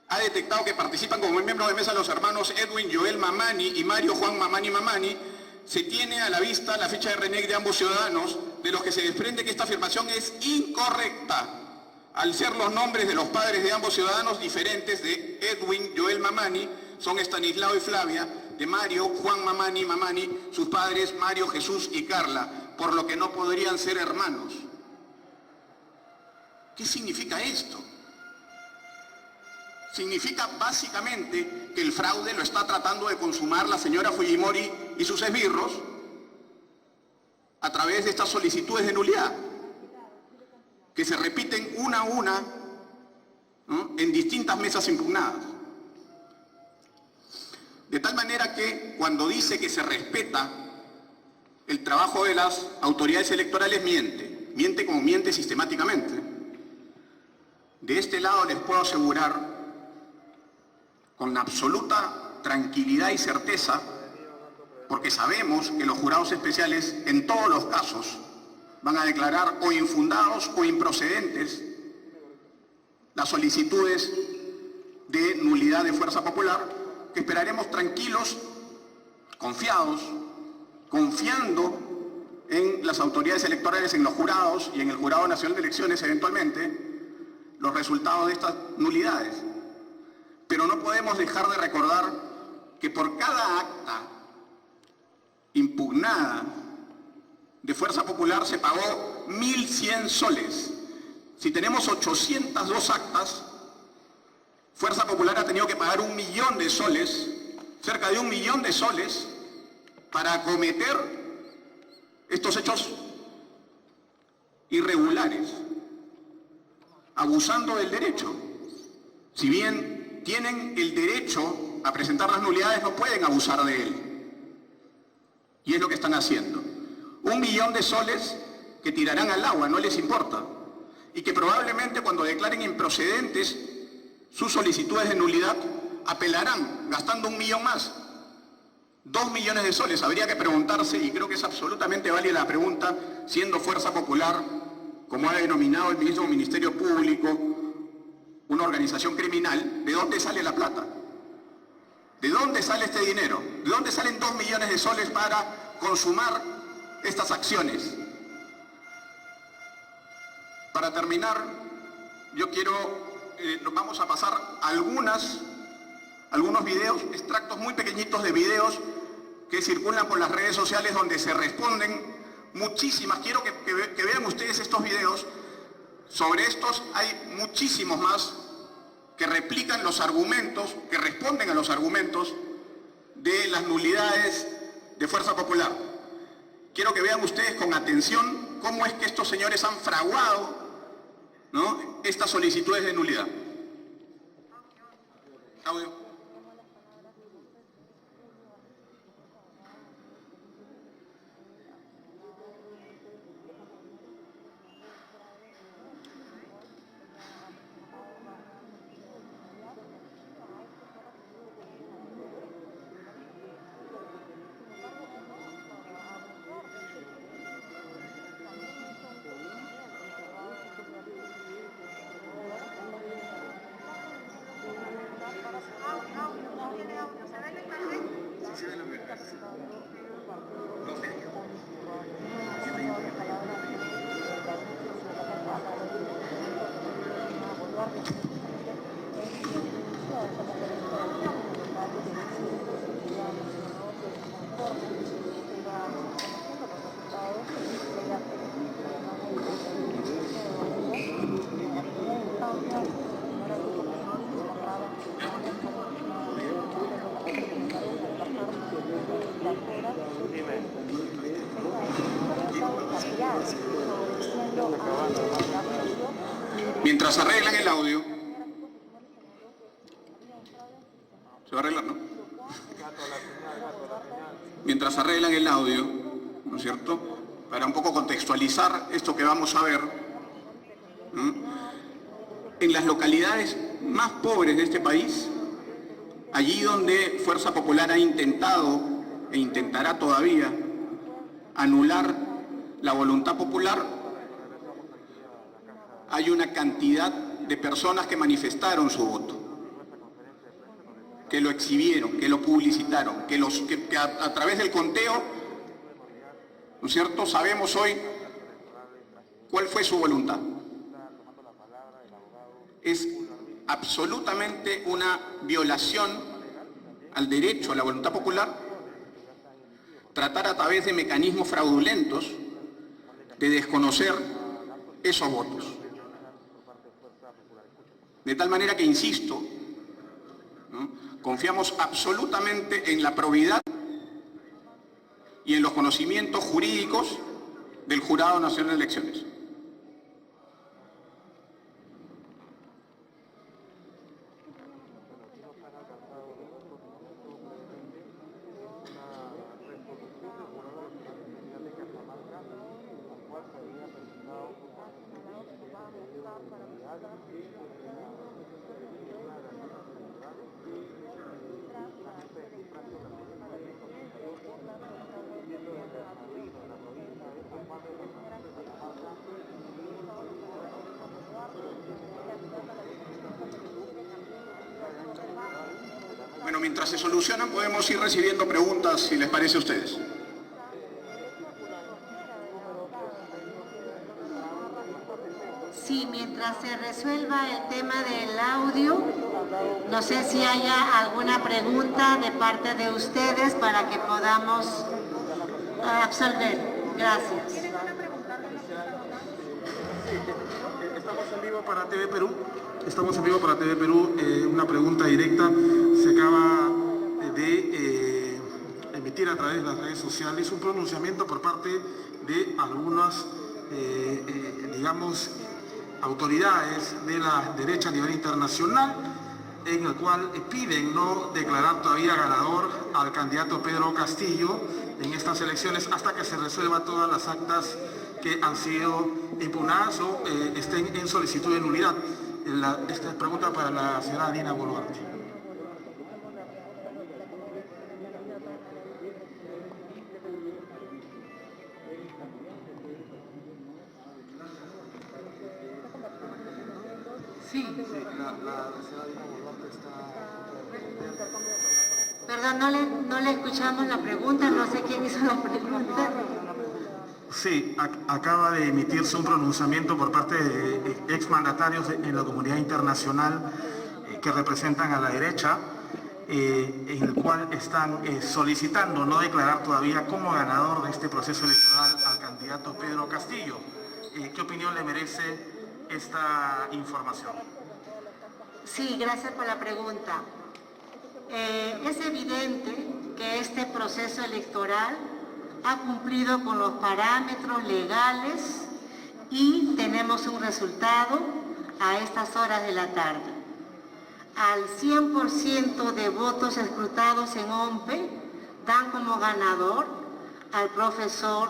S6: ha detectado que participan como miembros de mesa los hermanos Edwin Joel Mamani y Mario Juan Mamani Mamani. Se tiene a la vista la ficha de RENEC de ambos ciudadanos, de los que se desprende que esta afirmación es incorrecta, al ser los nombres de los padres de ambos ciudadanos diferentes. De Edwin Joel Mamani son Estanislao y Flavia, de Mario Juan Mamani Mamani, sus padres Mario, Jesús y Carla, por lo que no podrían ser hermanos. ¿Qué significa esto? Significa básicamente que el fraude lo está tratando de consumar la señora Fujimori y sus esbirros a través de estas solicitudes de nulidad, que se repiten una a una, ¿no?, en distintas mesas impugnadas. De tal manera que cuando dice que se respeta el trabajo de las autoridades electorales, miente como miente sistemáticamente. De este lado les puedo asegurar con absoluta tranquilidad y certeza, porque sabemos que los jurados especiales en todos los casos van a declarar o infundados o improcedentes las solicitudes de nulidad de Fuerza Popular, que esperaremos tranquilos, confiados, confiando en las autoridades electorales, en los jurados y en el Jurado Nacional de Elecciones eventualmente, los resultados de estas nulidades. Pero no podemos dejar de recordar que por cada acta impugnada de Fuerza Popular se pagó 1.100 soles. Si tenemos 802 actas, Fuerza Popular ha tenido que pagar 1 millón de soles, cerca de 1 millón de soles, para acometer estos hechos irregulares, abusando del derecho. Si bien tienen el derecho a presentar las nulidades, no pueden abusar de él. Y es lo que están haciendo. 1 millón de soles que tirarán al agua, no les importa. Y que probablemente cuando declaren improcedentes sus solicitudes de nulidad, apelarán, gastando 1 millón más. 2 millones de soles. Habría que preguntarse, y creo que es absolutamente válida la pregunta, siendo Fuerza Popular, como ha denominado el mismo Ministerio Público, una organización criminal, ¿de dónde sale la plata? ¿De dónde sale este dinero? ¿De dónde salen 2 millones de soles para consumar estas acciones? Para terminar, yo quiero, nos vamos a pasar algunos videos, extractos muy pequeñitos de videos que circulan por las redes sociales donde se responden muchísimas. Quiero que vean ustedes estos videos. Sobre estos hay muchísimos más que replican los argumentos, que responden a los argumentos de las nulidades de Fuerza Popular. Quiero que vean ustedes con atención cómo es que estos señores han fraguado, ¿no?, estas solicitudes de nulidad. Audio. Mientras arreglan el audio, se va a arreglar, ¿no? Mientras arreglan el audio, ¿no es cierto?, para un poco contextualizar esto que vamos a ver, en las localidades más pobres de este país, allí donde Fuerza Popular ha intentado e intentará todavía anular la voluntad popular, hay una cantidad de personas que manifestaron su voto, que lo exhibieron, que lo publicitaron, que a través del conteo, ¿no es cierto?, sabemos hoy cuál fue su voluntad. Es absolutamente una violación al derecho a la voluntad popular tratar a través de mecanismos fraudulentos de desconocer esos votos. De tal manera que, insisto, ¿no?, confiamos absolutamente en la probidad y en los conocimientos jurídicos del Jurado Nacional de Elecciones. Bueno, mientras se solucionan podemos ir recibiendo preguntas, si les parece a ustedes.
S2: Sí, mientras se resuelva el tema del audio, no sé si haya alguna pregunta de parte de ustedes para que podamos absolver. Gracias.
S7: Estamos en vivo para TV Perú. Estamos en vivo para TV Perú. Una pregunta directa. Se acaba de emitir a través de las redes sociales un pronunciamiento por parte de algunas, digamos, autoridades de la derecha a nivel internacional, en el cual piden no declarar todavía ganador al candidato Pedro Castillo en estas elecciones hasta que se resuelvan todas las actas que han sido impugnadas o estén en solicitud de nulidad. Esta es pregunta para la señora Dina Boluarte.
S2: Sí.
S7: La señora Dina Boluarte está...
S2: Perdón, no le escuchamos la pregunta, no sé quién hizo la pregunta.
S7: Sí, acaba de emitirse un pronunciamiento por parte de exmandatarios en la comunidad internacional que representan a la derecha, en el cual están solicitando no declarar todavía como ganador de este proceso electoral al candidato Pedro Castillo. ¿Qué opinión le merece esta información?
S2: Sí, gracias por la pregunta. Es evidente que este proceso electoral ha cumplido con los parámetros legales y tenemos un resultado a estas horas de la tarde. Al 100% de votos escrutados en OMPE dan como ganador al profesor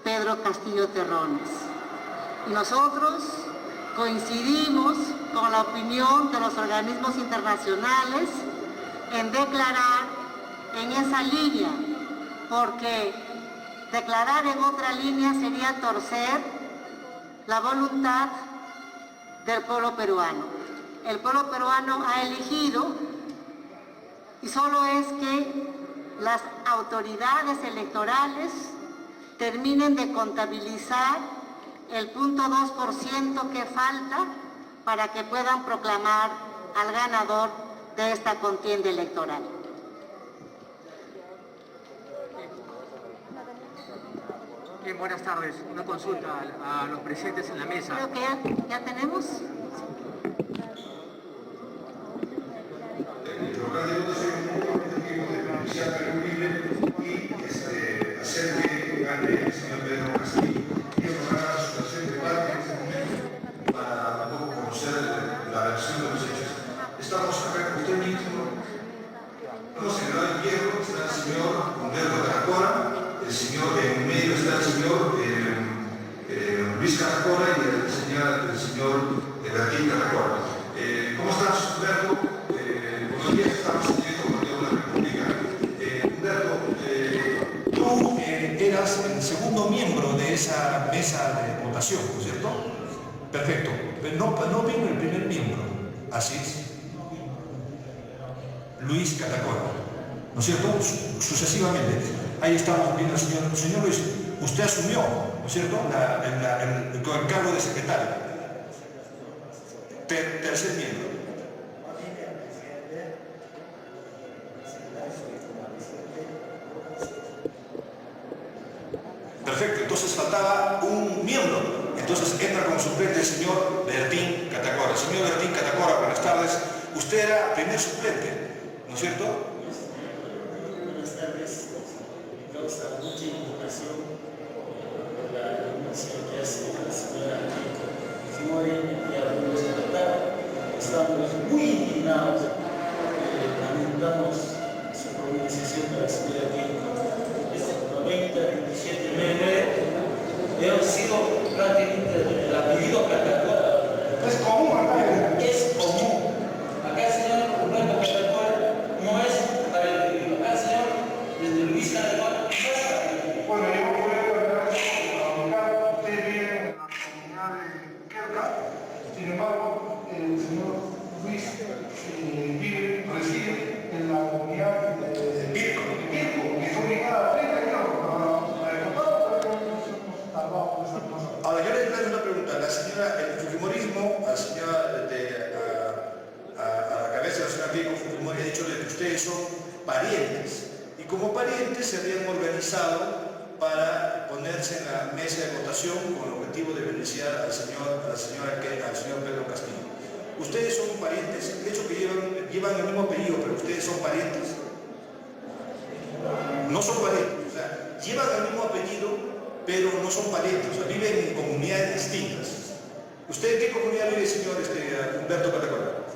S2: Pedro Castillo Terrones. Y nosotros coincidimos con la opinión de los organismos internacionales en declarar en esa línea, porque declarar en otra línea sería torcer la voluntad del pueblo peruano. El pueblo peruano ha elegido y solo es que las autoridades electorales terminen de contabilizar el 0.2% que falta para que puedan proclamar al ganador de esta contienda electoral.
S8: Bien, buenas tardes. Una consulta a los presentes en la mesa.
S2: Creo que ya tenemos.
S9: Hacer que gane el señor Pedro Castillo. Quiero hablar de la situación de debate para un poco conocer la versión de los hechos. Estamos acá con usted mismo. Estamos en el lado izquierdo, está el señor Humberto Catacora, el señor en medio está el señor Luis Catacora y el señor Bertín Catacora. ¿Cómo estás, Humberto? Buenos días, estamos en directo con la República. Humberto, tú eras el segundo miembro de esa mesa de votación, ¿no es cierto? Perfecto. No vino el primer miembro, así es. Luis Catacora, ¿no es cierto? Sucesivamente. Ahí estamos viendo al señor Luis. Usted asumió, ¿no es cierto?, el cargo de secretario. Tercer miembro. Perfecto, entonces faltaba un miembro. Entonces entra como suplente el señor Bertín Catacora. Señor Bertín Catacora, buenas tardes. Usted era primer suplente, ¿no es cierto?
S10: Buenas tardes. Causa mucha indignación la denuncia que hace la señora Fujimori el día 2 de la tarde. Estamos muy indignados. Lamentamos su pronunciación de la señora Keiko. Este 90, 27 hemos sido prácticamente el apellido Catacora.
S9: Es común acá.
S10: Es común. Acá el señor Roberto Catacora no es para el acá el señor desde Luis Catacora no es para el.
S9: Bueno, yo voy a hablar acá. Ustedes viven en la comunidad de Querca. Sin embargo, el señor Luis reside en la comunidad de Pirco, que está ubicada a 30 kilómetros. Ahora, yo les hago una pregunta. La señora, el Fujimorismo, a la cabeza de la señora Keiko Fujimori ha dicho que ustedes son parientes. Y como parientes se habían organizado para ponerse en la mesa de votación con el objetivo de beneficiar al señor Pedro Castillo. Ustedes son parientes, de hecho que llevan el mismo apellido, pero ustedes son parientes. No son parientes, o sea, llevan el mismo apellido, pero no son parientes, o sea, viven en comunidades distintas. ¿Usted en qué comunidad vive, señor Humberto Catacora?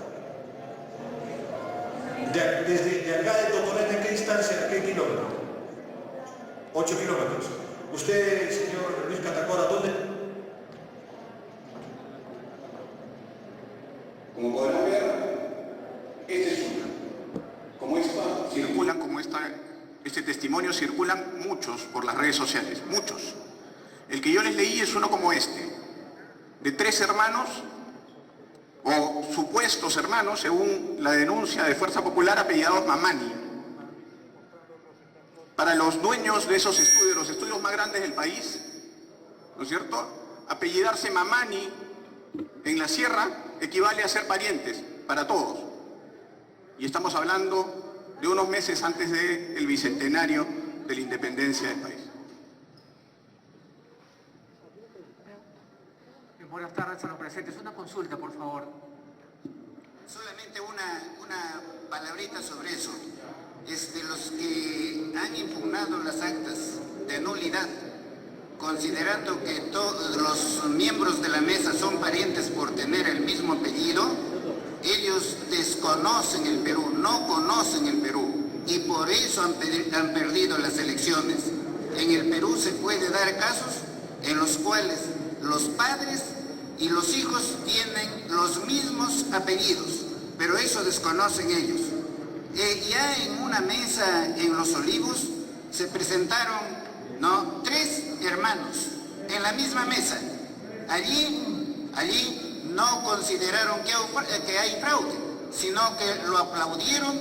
S9: Desde acá de Totorena, ¿a qué distancia, a qué kilómetro? 8 kilómetros. ¿Usted, señor Luis Catacora, dónde?
S6: Como podrán ver, este testimonio circulan muchos por las redes sociales, muchos. El que yo les leí es uno como este, de 3 hermanos, o supuestos hermanos, según la denuncia de Fuerza Popular, apellidados Mamani. Para los dueños de esos estudios, los estudios más grandes del país, ¿no es cierto? Apellidarse Mamani en la sierra equivale a ser parientes para todos. Y estamos hablando de unos meses antes del bicentenario de la independencia del país.
S8: Buenas tardes a los presentes. Una consulta, por favor.
S4: Solamente una palabrita sobre eso. Los que han impugnado las actas de nulidad, considerando que todos los miembros de la mesa son parientes por tener el mismo apellido, ellos desconocen el Perú, no conocen el Perú, y por eso han perdido las elecciones. En el Perú se puede dar casos en los cuales los padres y los hijos tienen los mismos apellidos, pero eso desconocen ellos. Ya en una mesa en Los Olivos se presentaron 3 hermanos en la misma mesa. Allí no consideraron que hay fraude, sino que lo aplaudieron,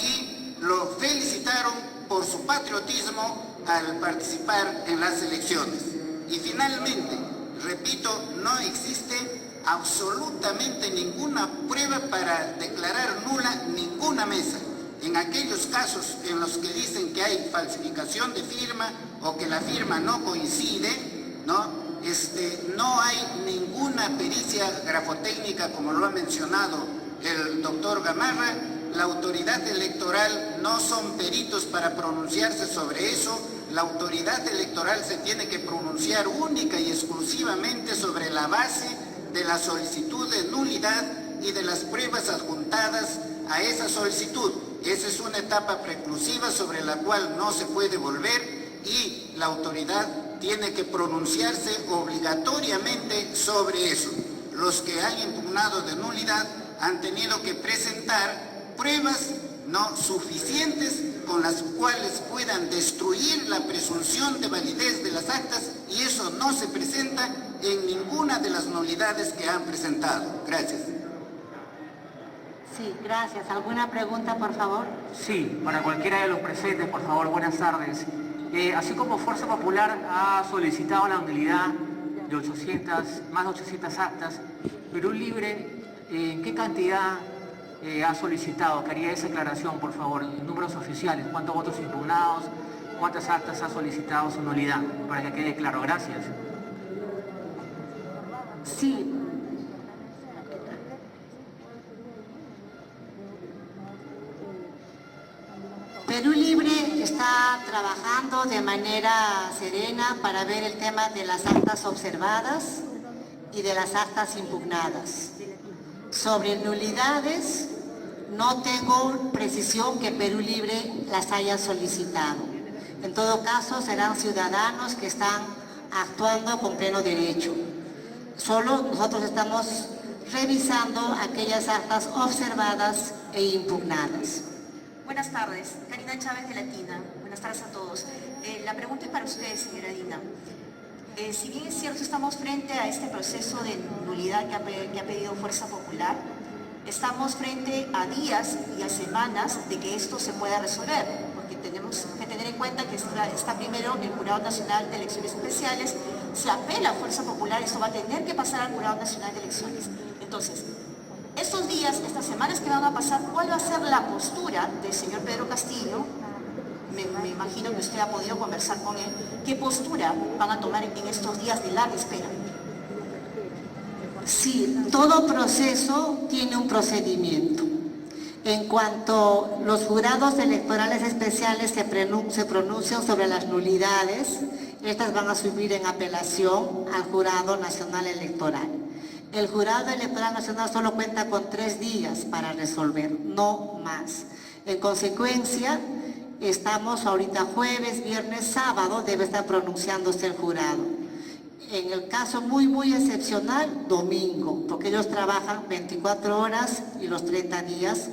S4: y lo felicitaron por su patriotismo al participar en las elecciones. Y finalmente, repito, no existe absolutamente ninguna prueba para declarar nula ninguna mesa. En aquellos casos en los que dicen que hay falsificación de firma o que la firma no coincide, no hay ninguna pericia grafotécnica, como lo ha mencionado el doctor Gamarra. La autoridad electoral no son peritos para pronunciarse sobre eso. La autoridad electoral se tiene que pronunciar única y exclusivamente sobre la base de la solicitud de nulidad y de las pruebas adjuntadas a esa solicitud. Esa es una etapa preclusiva sobre la cual no se puede volver, y la autoridad tiene que pronunciarse obligatoriamente sobre eso. Los que han impugnado de nulidad han tenido que presentar pruebas no suficientes con las cuales puedan destruir la presunción de validez de las actas, y eso no se presenta en ninguna de las nulidades que han presentado. Gracias.
S2: Sí, gracias. ¿Alguna pregunta, por favor?
S8: Sí, para cualquiera de los presentes, por favor, buenas tardes. Así como Fuerza Popular ha solicitado la nulidad de más de 800 actas, Perú Libre, ¿en qué cantidad ha solicitado? Quería esa aclaración, por favor, en números oficiales. ¿Cuántos votos impugnados? ¿Cuántas actas ha solicitado su nulidad? Para que quede claro. Gracias.
S2: Sí. Perú Libre está trabajando de manera serena para ver el tema de las actas observadas y de las actas impugnadas. Sobre nulidades, no tengo precisión que Perú Libre las haya solicitado. En todo caso, serán ciudadanos que están actuando con pleno derecho. Solo nosotros estamos revisando aquellas actas observadas e impugnadas.
S11: Buenas tardes, Karina Chávez de Latina. Buenas tardes a todos. La pregunta es para usted, señora Dina. Si bien es cierto, estamos frente a este proceso de nulidad que ha pedido Fuerza Popular, estamos frente a días y a semanas de que esto se pueda resolver, porque tenemos que tener en cuenta que está primero el Jurado Nacional de Elecciones Especiales, se apela a Fuerza Popular, esto va a tener que pasar al Jurado Nacional de Elecciones. Entonces, estos días, estas semanas que van a pasar, ¿cuál va a ser la postura del señor Pedro Castillo? Me imagino que usted ha podido conversar con él. ¿Qué postura van a tomar en estos días de larga espera?
S2: Sí, todo proceso tiene un procedimiento. En cuanto los jurados electorales especiales se pronuncian sobre las nulidades, estas van a subir en apelación al Jurado Nacional Electoral. El Jurado Electoral Nacional solo cuenta con 3 días para resolver, no más. En consecuencia, estamos ahorita jueves, viernes, sábado, debe estar pronunciándose el jurado. En el caso muy excepcional, domingo, porque ellos trabajan 24 horas y los 30 días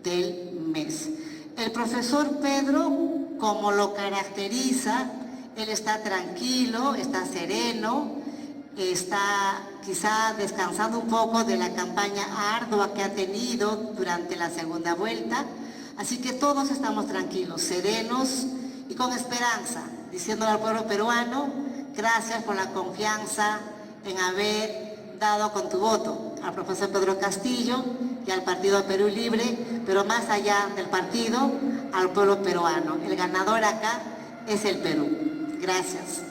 S2: del mes. El profesor Pedro, como lo caracteriza, él está tranquilo, está sereno, está quizá descansando un poco de la campaña ardua que ha tenido durante la segunda vuelta. Así que todos estamos tranquilos, serenos y con esperanza, diciéndole al pueblo peruano, gracias por la confianza en haber dado con tu voto al profesor Pedro Castillo y al partido Perú Libre, pero más allá del partido, al pueblo peruano. El ganador acá es el Perú. Gracias.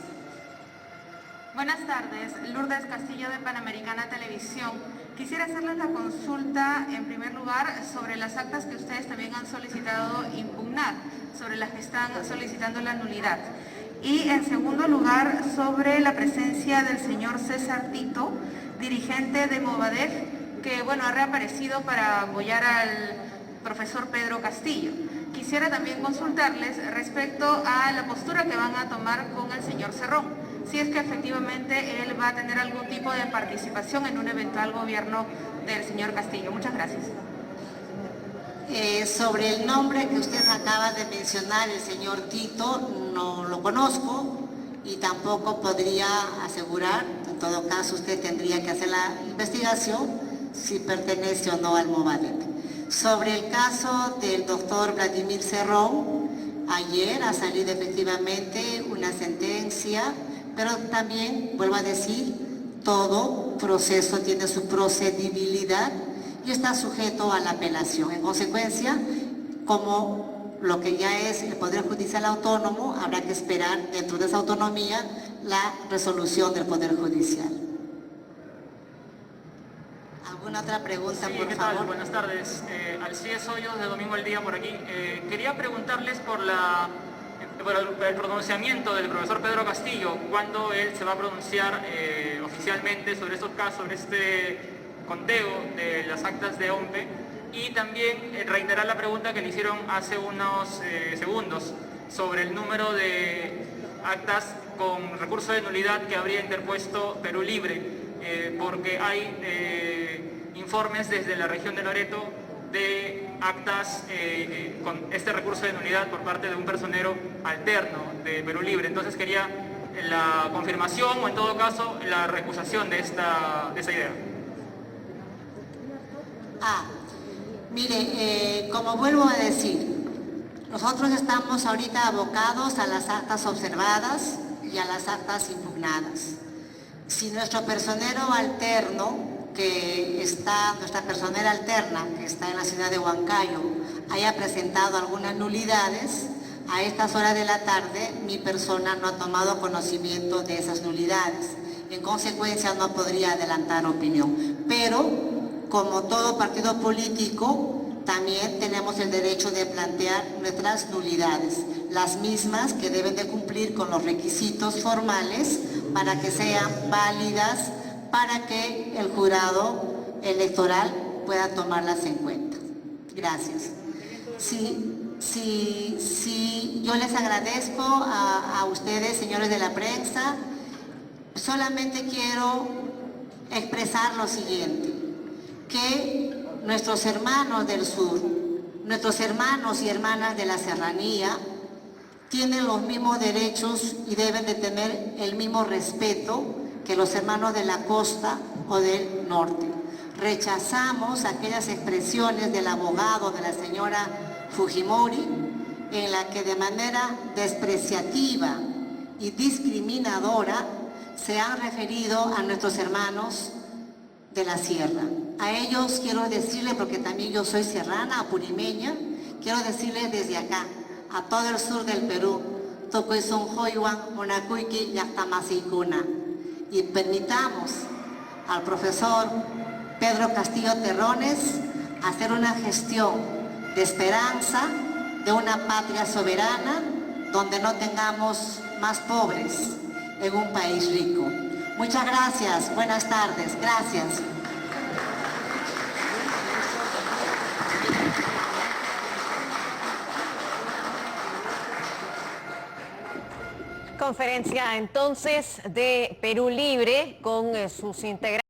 S12: Buenas tardes, Lourdes Castillo de Panamericana Televisión. Quisiera hacerles la consulta, en primer lugar, sobre las actas que ustedes también han solicitado impugnar, sobre las que están solicitando la nulidad. Y en segundo lugar, sobre la presencia del señor César Tito, dirigente de Movadef, que ha reaparecido para apoyar al profesor Pedro Castillo. Quisiera también consultarles respecto a la postura que van a tomar con el señor Cerrón, si es que efectivamente él va a tener algún tipo de participación en un eventual gobierno del señor Castillo. Muchas gracias.
S2: Sobre el nombre que usted acaba de mencionar, el señor Tito, no lo conozco y tampoco podría asegurar. En todo caso, usted tendría que hacer la investigación si pertenece o no al Movadef. Sobre el caso del doctor Vladimir Cerrón, ayer ha salido efectivamente una sentencia, pero también, vuelvo a decir, todo proceso tiene su procedibilidad y está sujeto a la apelación. En consecuencia, como lo que ya es el Poder Judicial Autónomo, habrá que esperar dentro de esa autonomía la resolución del Poder Judicial. ¿Alguna otra pregunta, por favor?
S13: Buenas tardes. Alcides Hoyos de Domingo El Día por aquí. Quería preguntarles por el pronunciamiento del profesor Pedro Castillo, cuándo él se va a pronunciar oficialmente sobre estos casos, sobre este conteo de las actas de OMPE, y también reiterar la pregunta que le hicieron hace unos segundos sobre el número de actas con recurso de nulidad que habría interpuesto Perú Libre, porque hay informes desde la región de Loreto de actas con este recurso de nulidad por parte de un personero alterno de Perú Libre. Entonces quería la confirmación o en todo caso la recusación de esa idea.
S2: Mire, como vuelvo a decir, nosotros estamos ahorita abocados a las actas observadas y a las actas impugnadas. Si nuestro personero alterno, nuestra personera alterna, que está en la ciudad de Huancayo, haya presentado algunas nulidades, a estas horas de la tarde mi persona no ha tomado conocimiento de esas nulidades. En consecuencia no podría adelantar opinión. Pero, como todo partido político, también tenemos el derecho de plantear nuestras nulidades, las mismas que deben de cumplir con los requisitos formales para que sean válidas, para que el jurado electoral pueda tomarlas en cuenta. Gracias. Sí, yo les agradezco a ustedes, señores de la prensa. Solamente quiero expresar lo siguiente, que nuestros hermanos del sur, nuestros hermanos y hermanas de la serranía, tienen los mismos derechos y deben de tener el mismo respeto que los hermanos de la costa o del norte. Rechazamos aquellas expresiones del abogado de la señora Fujimori en la que de manera despreciativa y discriminadora se han referido a nuestros hermanos de la sierra. A ellos quiero decirles, porque también yo soy serrana, apurimeña, quiero decirles desde acá, a todo el sur del Perú, y permitamos al profesor Pedro Castillo Terrones hacer una gestión de esperanza, de una patria soberana, donde no tengamos más pobres en un país rico. Muchas gracias, buenas tardes, gracias.
S1: Conferencia entonces de Perú Libre con sus integrantes.